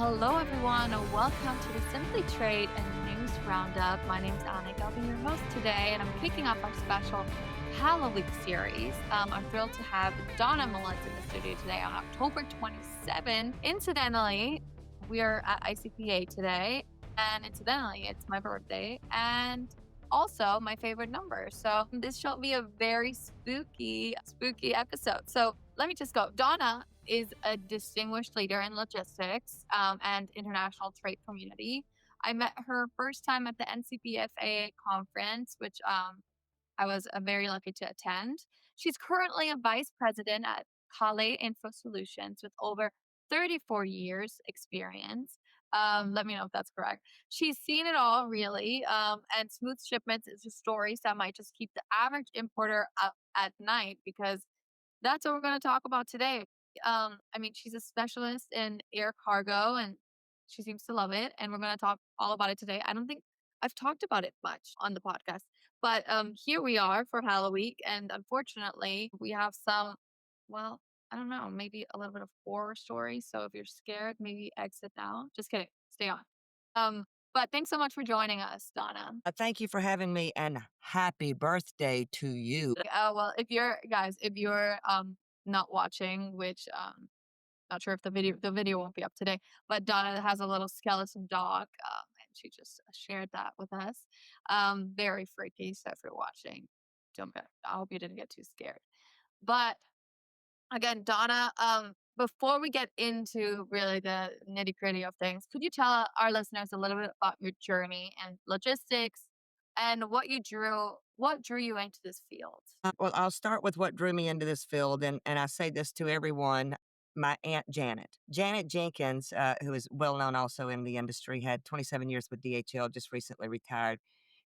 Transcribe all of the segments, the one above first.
Hello, everyone. Welcome to the Simply Trade and News Roundup. My name is Annik. I'll be your host today, and I'm kicking off our special Halloweek series. I'm thrilled to have Donna Mullins in the studio today on October 27th. Incidentally, we are at ICPA today, and incidentally, it's my birthday and also my favorite number. So this shall be a very spooky episode. So let me just go. Donna is a distinguished leader in logistics and international trade community. I met her first time at the NCBFA conference, which I was very lucky to attend. She's currently a vice president at Kale Info Solutions with over 34 years experience. Let me know if that's correct. She's seen it all, really. And smooth shipments is a story that might just keep the average importer up at night because that's what we're going to talk about today. She's a specialist in air cargo and she seems to love it. And we're going to talk all about it today. I don't think I've talked about it much on the podcast, but here we are for Halloweek. And unfortunately, we have well, I don't know, maybe a little bit of horror stories. So if you're scared, maybe exit now. Just kidding. Stay on. But thanks so much for joining us, Donna. Thank you for having me and happy birthday to you. Well, if you're not watching, which not sure if the video won't be up today, but Donna has a little skeleton dog, and she just shared that with us. Very freaky. So if you're watching, I hope you didn't get too scared. But again, Donna, before we get into really the nitty gritty of things, could you tell our listeners a little bit about your journey and logistics and what drew you into this field? Well, I'll start with what drew me into this field, and I say this to everyone. My Aunt Janet. Janet Jenkins, who is well known also in the industry, had 27 years with DHL, just recently retired.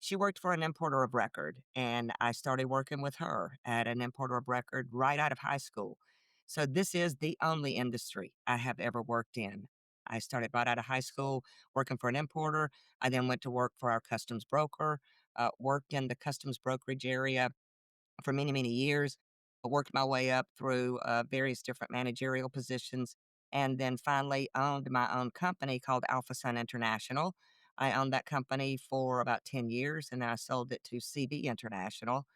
She worked for an importer of record, and I started working with her at an importer of record right out of high school. So this is the only industry I have ever worked in. I started right out of high school working for an importer. I then went to work for our customs broker, worked in the customs brokerage area for many, many years. I worked my way up through various different managerial positions, and then finally owned my own company called Alpha Sun International. I owned that company for about 10 years, and then I sold it to CB International.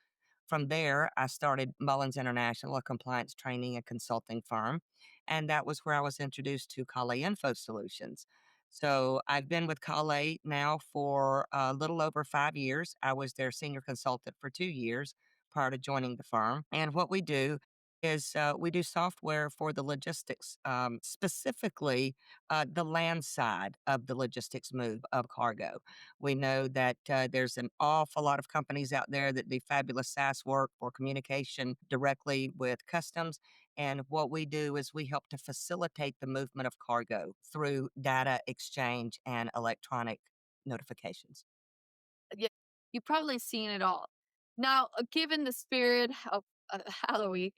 From there, I started Mullins International, a compliance training and consulting firm. And that was where I was introduced to Kale Info Solutions. So I've been with Kale now for a little over 5 years. I was their senior consultant for 2 years prior to joining the firm. And what we do is we do software for the logistics, specifically the land side of the logistics move of cargo. We know that there's an awful lot of companies out there that do fabulous SaaS work for communication directly with customs. And what we do is we help to facilitate the movement of cargo through data exchange and electronic notifications. Yeah, you've probably seen it all. Now, given the spirit of Halloween,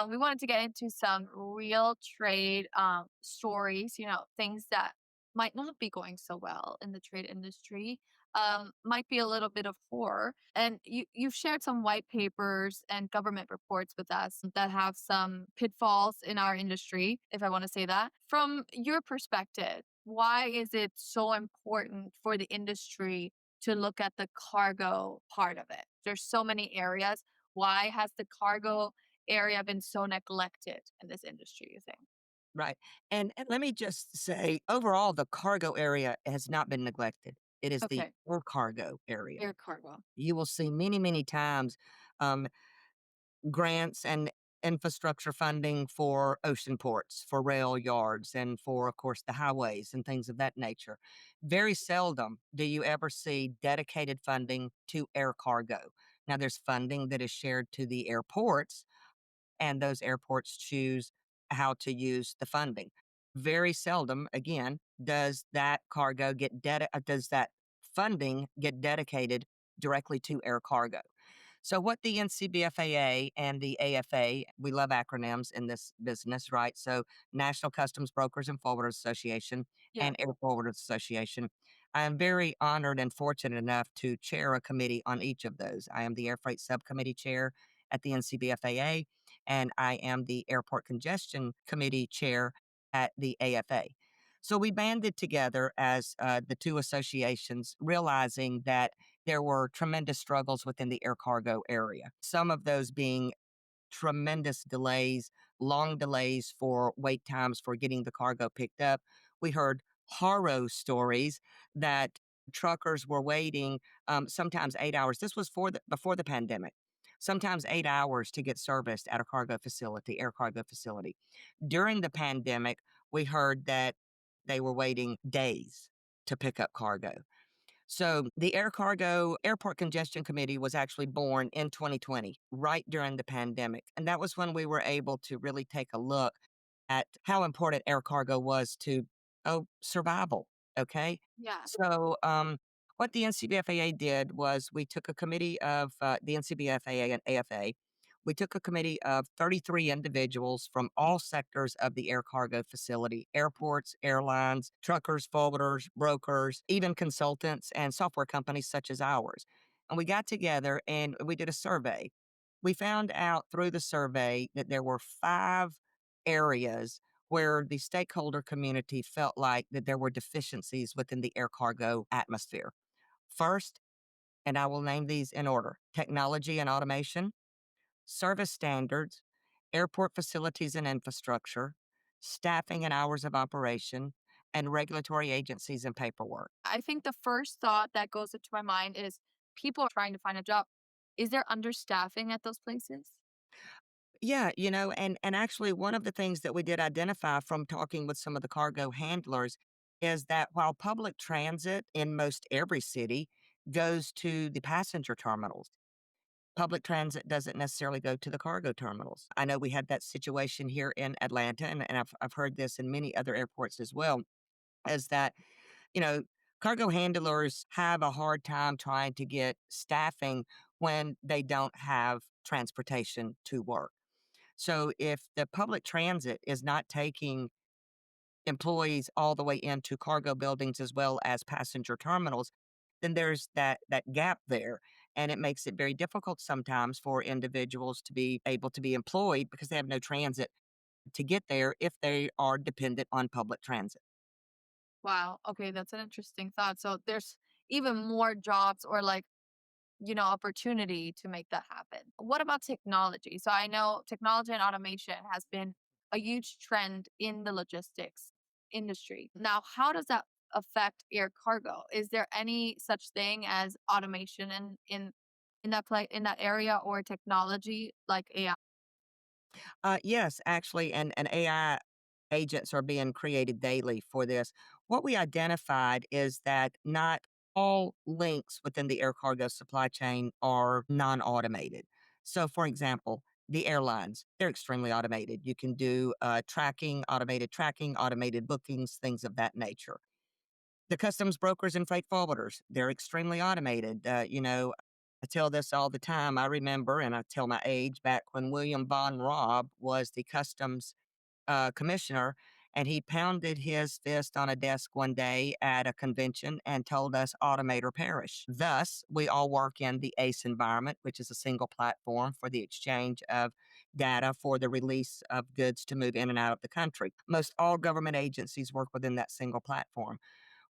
we wanted to get into some real trade stories, things that might not be going so well in the trade industry, might be a little bit of horror. And you've shared some white papers and government reports with us that have some pitfalls in our industry, if I want to say that. From your perspective, why is it so important for the industry to look at the cargo part of it? There's so many areas. Why has the cargo area been so neglected in this industry, you think? Right. And let me just say, overall, the cargo area has not been neglected. It is the Okay, air cargo area. air cargo. You will see many, many times um, grants and infrastructure funding for ocean ports, for rail yards, and for, of course, the highways and things of that nature. Very seldom do you ever see dedicated funding to air cargo. Now, there's funding that is shared to the airports, and those airports choose how to use the funding. Very seldom, again, does that does that funding get dedicated directly to air cargo. So what the NCBFAA and the AFA, we love acronyms in this business, right? So National Customs Brokers and Forwarders Association Yeah. and Air Forwarders Association. I am very honored and fortunate enough to chair a committee on each of those. I am the Air Freight Subcommittee Chair at the NCBFAA, and I am the Airport Congestion Committee Chair at the AFA. So we banded together as the two associations, realizing that there were tremendous struggles within the air cargo area. Some of those being tremendous delays, long delays for wait times for getting the cargo picked up. We heard horror stories that truckers were waiting sometimes 8 hours. This was before the pandemic. Sometimes 8 hours to get serviced at a cargo facility, air cargo facility. During the pandemic, we heard that they were waiting days to pick up cargo. So the Air Cargo Airport Congestion Committee was actually born in 2020, right during the pandemic. And that was when we were able to really take a look at how important air cargo was to survival. Okay. Yeah. So what the NCBFAA did was we took a committee of the NCBFAA and AFA. We took a committee of 33 individuals from all sectors of the air cargo facility: airports, airlines, truckers, forwarders, brokers, even consultants and software companies such as ours. And we got together and we did a survey. We found out through the survey that there were 5 areas where the stakeholder community felt like that there were deficiencies within the air cargo atmosphere. First, and I will name these in order: technology and automation, service standards, airport facilities and infrastructure, staffing and hours of operation, and regulatory agencies and paperwork. I think the first thought that goes into my mind is people are trying to find a job. Is there understaffing at those places? Yeah, and actually one of the things that we did identify from talking with some of the cargo handlers is that while public transit in most every city goes to the passenger terminals, public transit doesn't necessarily go to the cargo terminals. I know we had that situation here in Atlanta, and I've heard this in many other airports as well, is that, you know, cargo handlers have a hard time trying to get staffing when they don't have transportation to work. So if the public transit is not taking employees all the way into cargo buildings as well as passenger terminals, then there's that gap there. And it makes it very difficult sometimes for individuals to be able to be employed because they have no transit to get there if they are dependent on public transit. Wow. Okay, that's an interesting thought. So there's even more jobs or like, opportunity to make that happen. What about technology? So I know technology and automation has been a huge trend in the logistics industry. Now, how does that affect air cargo? Is there any such thing as automation in that in that area or technology like AI? Yes, actually, and AI agents are being created daily for this. What we identified is that not all links within the air cargo supply chain are non automated. So, for example, the airlines, they're extremely automated. You can do tracking, automated bookings, things of that nature. The customs brokers and freight forwarders, they're extremely automated. I tell this all the time. I remember, and I tell my age, back when William Von Raab was the customs commissioner, and he pounded his fist on a desk one day at a convention and told us, automate or perish. Thus, we all work in the ACE environment, which is a single platform for the exchange of data for the release of goods to move in and out of the country. Most all government agencies work within that single platform.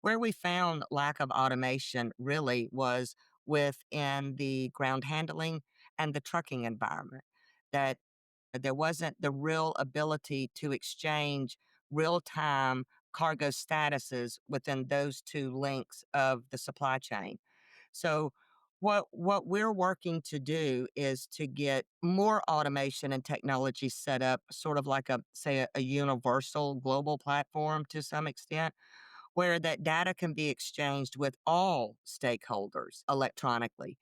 Where we found lack of automation really was within the ground handling and the trucking environment. That there wasn't the real ability to exchange real time cargo statuses within those two links of the supply chain. So what we're working to do is to get more automation and technology set up, sort of like a universal global platform to some extent, where that data can be exchanged with all stakeholders electronically.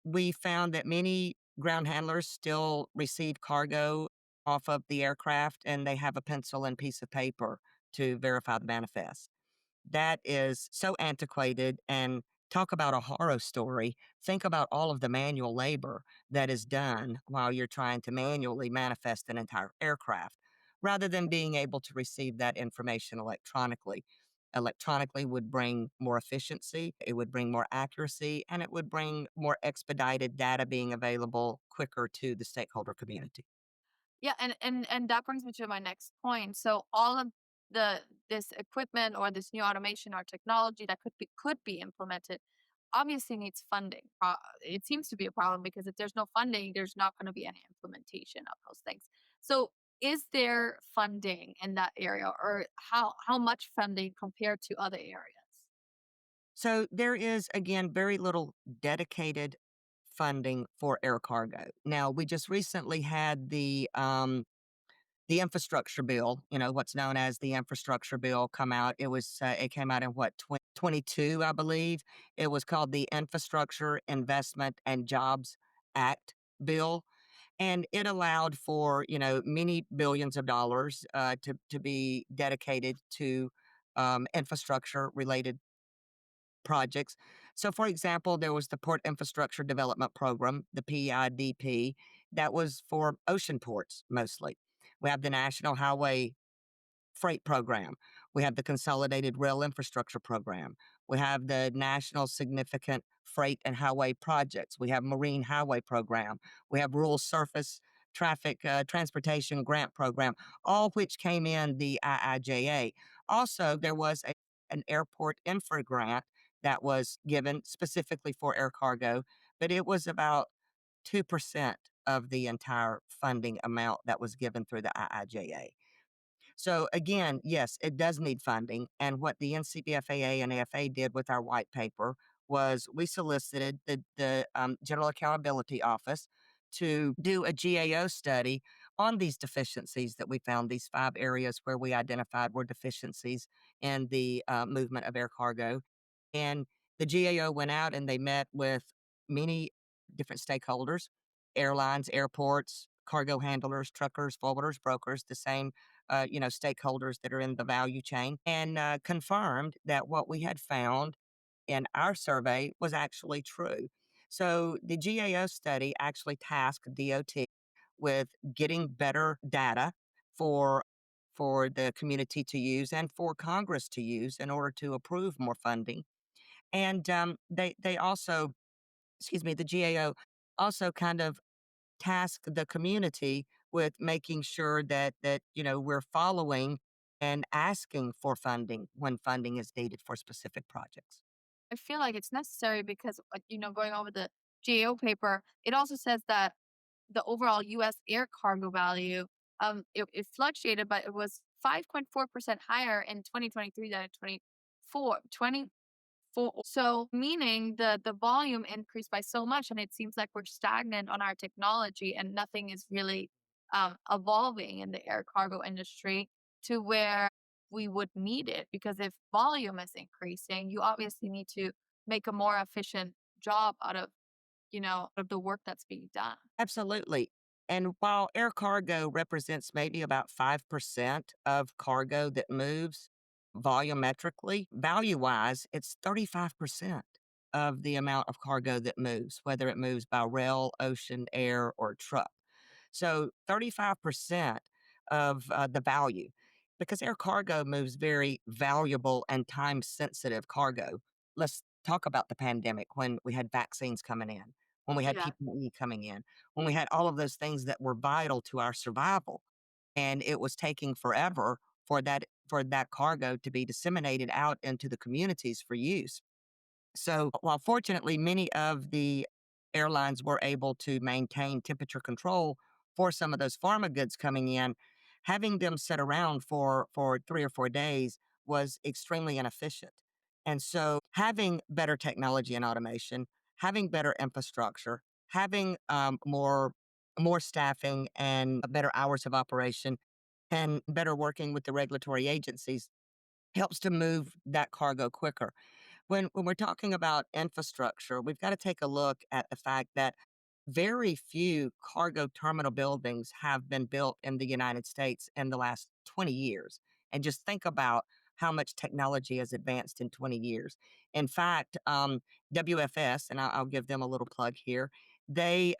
We found that many ground handlers still receive cargo off of the aircraft and they have a pencil and piece of paper to verify the manifest. That is so antiquated, and talk about a horror story. Think about all of the manual labor that is done while you're trying to manually manifest an entire aircraft rather than being able to receive that information electronically. Electronically would bring more efficiency, it would bring more accuracy, and it would bring more expedited data being available quicker to the stakeholder community. Yeah, and that brings me to my next point. So all of the this equipment or this new automation or technology that could be implemented obviously needs funding. It seems to be a problem because if there's no funding, there's not going to be any implementation of those things. So, is there funding in that area, or how much funding compared to other areas? So there is, again, very little dedicated funding for air cargo. Now, we just recently had the infrastructure bill, what's known as the infrastructure bill, come out. It came out in what, 2022, I believe. It was called the Infrastructure Investment and Jobs Act bill. And it allowed for, many billions of dollars to be dedicated to infrastructure related projects. So, for example, there was the Port Infrastructure Development Program, the PIDP, that was for ocean ports mostly. We have the National Highway Freight Program. We have the Consolidated Rail Infrastructure Program. We have the National Significant Freight and Highway Projects. We have Marine Highway Program. We have Rural Surface Traffic Transportation Grant Program, all which came in the IIJA. Also, there was an airport infra grant that was given specifically for air cargo, but it was about 2% of the entire funding amount that was given through the IIJA. So again, yes, it does need funding. And what the NCBFAA and AFA did with our white paper was we solicited the General Accountability Office to do a GAO study on these deficiencies that we found, these 5 areas where we identified were deficiencies in the movement of air cargo. And the GAO went out and they met with many different stakeholders, airlines, airports, cargo handlers, truckers, forwarders, brokers, the same stakeholders that are in the value chain, and confirmed that what we had found in our survey was actually true. So the GAO study actually tasked DOT with getting better data for for the community to use and for Congress to use in order to approve more funding. And they also, excuse me, the GAO also kind of task the community with making sure that we're following and asking for funding when funding is needed for specific projects. I feel like it's necessary because, going over the GAO paper, it also says that the overall U.S. air cargo value, it fluctuated, but it was 5.4% higher in 2023 than in 24. So meaning the volume increased by so much, and it seems like we're stagnant on our technology, and nothing is really evolving in the air cargo industry to where we would need it. Because if volume is increasing, you obviously need to make a more efficient job out of the work that's being done. Absolutely. And while air cargo represents maybe about 5% of cargo that moves volumetrically, value wise, it's 35% of the amount of cargo that moves, whether it moves by rail, ocean, air, or truck. So 35% of the value, because air cargo moves very valuable and time sensitive cargo. Let's talk about the pandemic when we had vaccines coming in, when we had Yeah. PPE coming in, when we had all of those things that were vital to our survival. And it was taking forever for that cargo to be disseminated out into the communities for use. So, while fortunately many of the airlines were able to maintain temperature control for some of those pharma goods coming in, having them sit around for 3 or 4 days was extremely inefficient. And so, having better technology and automation, having better infrastructure, having more staffing and better hours of operation, and better working with the regulatory agencies helps to move that cargo quicker. When we're talking about infrastructure, we've got to take a look at the fact that very few cargo terminal buildings have been built in the United States in the last 20 years. And just think about how much technology has advanced in 20 years. In fact, WFS, and I'll give them a little plug here, they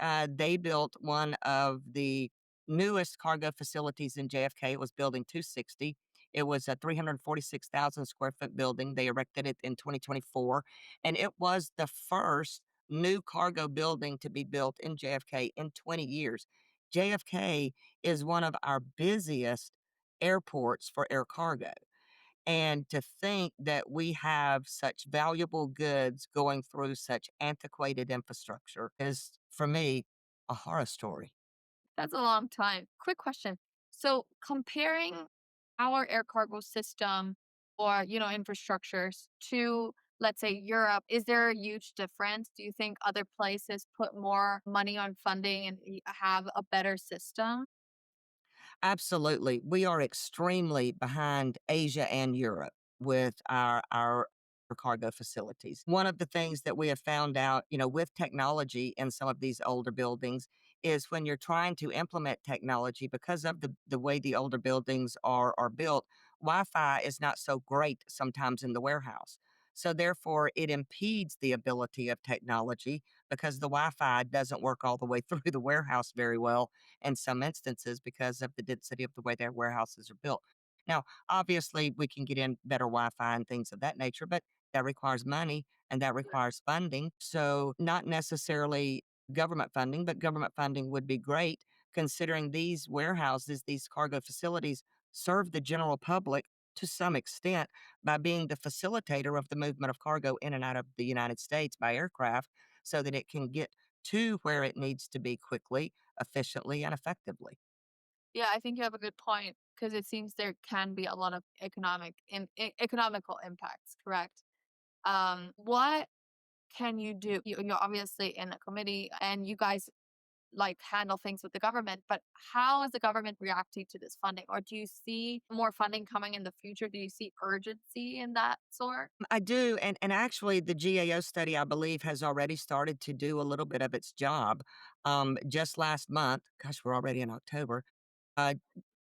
built one of the newest cargo facilities in JFK. It was Building 260. It was a 346,000 square foot building. They erected it in 2024, and it was the first new cargo building to be built in JFK in 20 years. JFK is one of our busiest airports for air cargo. And to think that we have such valuable goods going through such antiquated infrastructure is, for me, a horror story. That's a long time. Quick question. So comparing our air cargo system or, infrastructures to, let's say, Europe, is there a huge difference? Do you think other places put more money on funding and have a better system? Absolutely. We are extremely behind Asia and Europe with our cargo facilities. One of the things that we have found out, with technology in some of these older buildings is when you're trying to implement technology because of the way the older buildings are built, Wi-Fi is not so great sometimes in the warehouse. So therefore it impedes the ability of technology because the Wi-Fi doesn't work all the way through the warehouse very well in some instances because of the density of the way their warehouses are built. Now, obviously, we can get in better Wi Fi and things of that nature, but that requires money and that requires funding. So, not necessarily government funding, but government funding would be great considering these warehouses, these cargo facilities serve the general public to some extent by being the facilitator of the movement of cargo in and out of the United States by aircraft so that it can get to where it needs to be quickly, efficiently, and effectively. Yeah, I think you have a good point because it seems there can be a lot of economical impacts, correct? What can you do? You're obviously in a committee and you guys like handle things with the government, but how is the government reacting to this funding? Or do you see more funding coming in the future? Do you see urgency in that sort? I do, and actually, the GAO study, I believe, has already started to do a little bit of its job. Just last month, gosh, we're already in October, uh,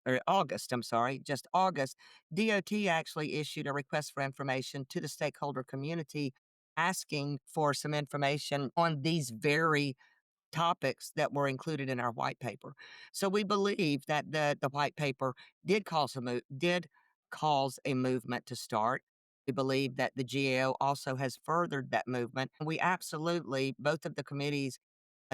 or August, I'm sorry, just August, DOT actually issued a request for information to the stakeholder community asking for some information on these very topics that were included in our white paper. So we believe that the white paper did cause a movement to start. We believe that the GAO also has furthered that movement. We absolutely, both of the committees,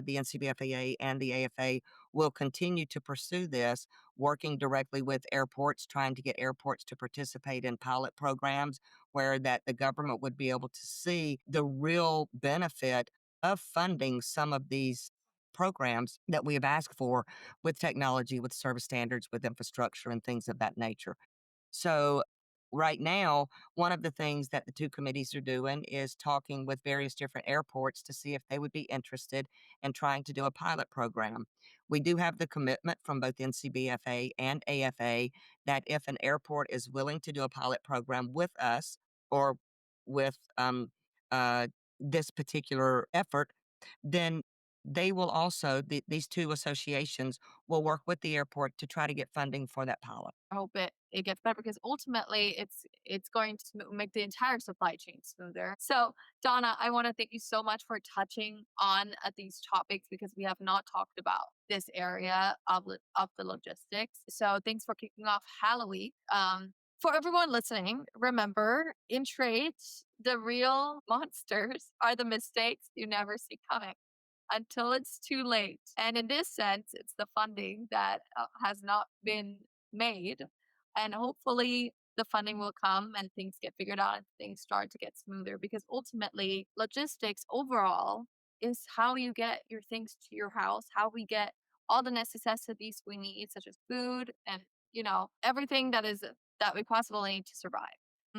the NCBFAA and the AFA, will continue to pursue this, working directly with airports, trying to get airports to participate in pilot programs where that the government would be able to see the real benefit of funding some of these programs that we have asked for with technology, with service standards, with infrastructure, and things of that nature. So, right now, one of the things that the two committees are doing is talking with various different airports to see if they would be interested in trying to do a pilot program. We do have the commitment from both NCBFA and AFA that if an airport is willing to do a pilot program with us or with this particular effort, then they will also, these two associations will work with the airport to try to get funding for that pilot. I hope it gets better because ultimately it's going to make the entire supply chain smoother. So, Donna, I want to thank you so much for touching on these topics because we have not talked about this area of the logistics. So, thanks for kicking off Halloweek. For everyone listening, remember in trade, the real monsters are the mistakes you never see coming until it's too late. And in this sense, it's the funding that has not been made. And hopefully, the funding will come and things get figured out and things start to get smoother because ultimately, logistics overall is how you get your things to your house, how we get all the necessities we need, such as food and, everything that we possibly need to survive.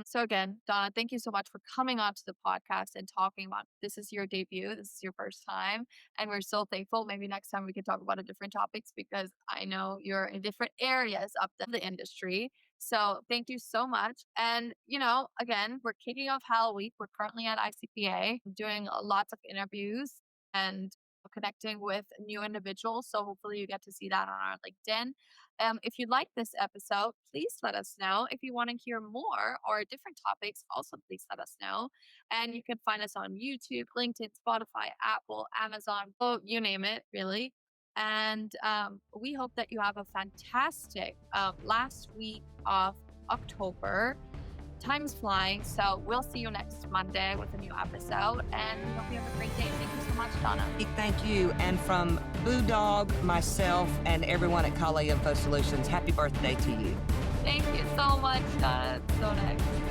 So again, Donna, thank you so much for coming on to the podcast and talking about this is your debut. This is your first time. And we're so thankful. Maybe next time we can talk about a different topics because I know you're in different areas of the industry. So thank you so much. And, again, we're kicking off Halloween. We're currently at ICPA doing lots of interviews and connecting with new individuals. So hopefully you get to see that on our LinkedIn. If you like this episode, please let us know. If you want to hear more or different topics, also please let us know. And you can find us on YouTube, LinkedIn, Spotify, Apple, Amazon, oh, you name it, really. And we hope that you have a fantastic last week of October. Time's flying, so we'll see you next Monday with a new episode. And we hope you have a great day. Thank you so much, Donna. Thank you. And from Boo Dog, myself, and everyone at Kale Info Solutions, happy birthday to you. Thank you so much, Donna. So nice.